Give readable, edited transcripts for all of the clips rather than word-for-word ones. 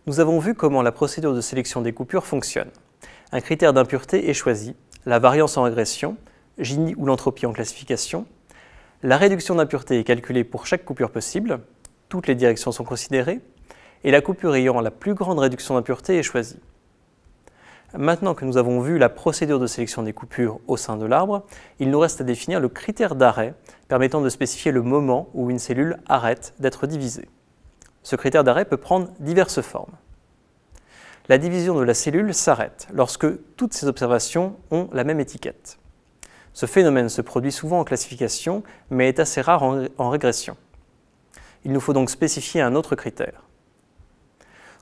Nous avons vu comment la procédure de sélection des coupures fonctionne. Un critère d'impureté est choisi, la variance en régression, Gini ou l'entropie en classification. La réduction d'impureté est calculée pour chaque coupure possible, toutes les directions sont considérées, et la coupure ayant la plus grande réduction d'impureté est choisie. Maintenant que nous avons vu la procédure de sélection des coupures au sein de l'arbre, il nous reste à définir le critère d'arrêt permettant de spécifier le moment où une cellule arrête d'être divisée. Ce critère d'arrêt peut prendre diverses formes. La division de la cellule s'arrête lorsque toutes ces observations ont la même étiquette. Ce phénomène se produit souvent en classification, mais est assez rare en régression. Il nous faut donc spécifier un autre critère.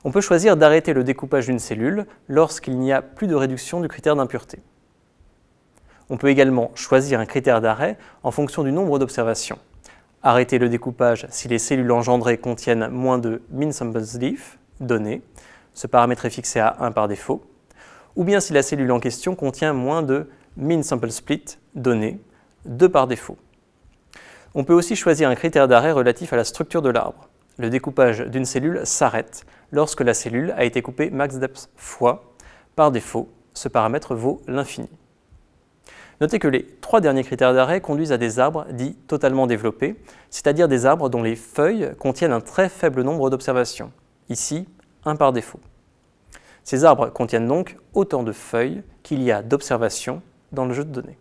On peut choisir d'arrêter le découpage d'une cellule lorsqu'il n'y a plus de réduction du critère d'impureté. On peut également choisir un critère d'arrêt en fonction du nombre d'observations. Arrêter le découpage si les cellules engendrées contiennent moins de min samples diff, donné, ce paramètre est fixé à 1 par défaut, ou bien si la cellule en question contient moins de min sample split, donné, 2 par défaut. On peut aussi choisir un critère d'arrêt relatif à la structure de l'arbre. Le découpage d'une cellule s'arrête lorsque la cellule a été coupée max depth fois, par défaut, ce paramètre vaut l'infini. Notez que les 3 derniers critères d'arrêt conduisent à des arbres dits totalement développés, c'est-à-dire des arbres dont les feuilles contiennent un très faible nombre d'observations, ici 1 par défaut. Ces arbres contiennent donc autant de feuilles qu'il y a d'observations dans le jeu de données.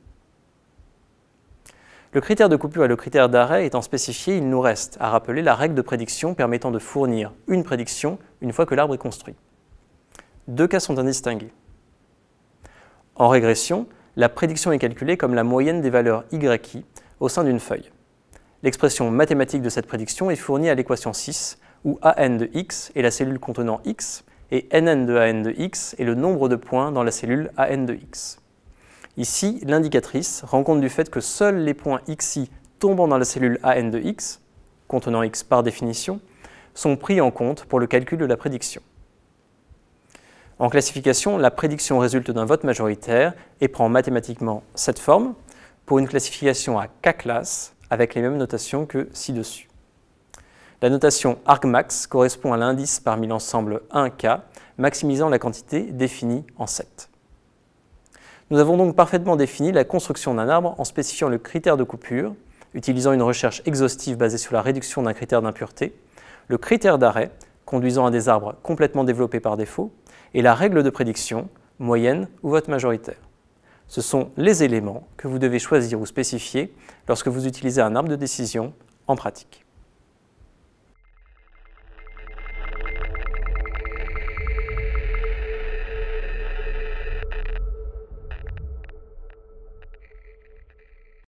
Le critère de coupure et le critère d'arrêt étant spécifiés, il nous reste à rappeler la règle de prédiction permettant de fournir une prédiction une fois que l'arbre est construit. 2 cas sont à distinguer. En régression, la prédiction est calculée comme la moyenne des valeurs yi au sein d'une feuille. L'expression mathématique de cette prédiction est fournie à l'équation 6, où an de x est la cellule contenant x, et nn de an de x est le nombre de points dans la cellule an de x. Ici, l'indicatrice rend compte du fait que seuls les points xi tombant dans la cellule an de x, contenant x par définition, sont pris en compte pour le calcul de la prédiction. En classification, la prédiction résulte d'un vote majoritaire et prend mathématiquement cette forme pour une classification à k classes avec les mêmes notations que ci-dessus. La notation argmax correspond à l'indice parmi l'ensemble 1k, maximisant la quantité définie en 7. Nous avons donc parfaitement défini la construction d'un arbre en spécifiant le critère de coupure, utilisant une recherche exhaustive basée sur la réduction d'un critère d'impureté, le critère d'arrêt, conduisant à des arbres complètement développés par défaut, et la règle de prédiction, moyenne ou vote majoritaire. Ce sont les éléments que vous devez choisir ou spécifier lorsque vous utilisez un arbre de décision en pratique.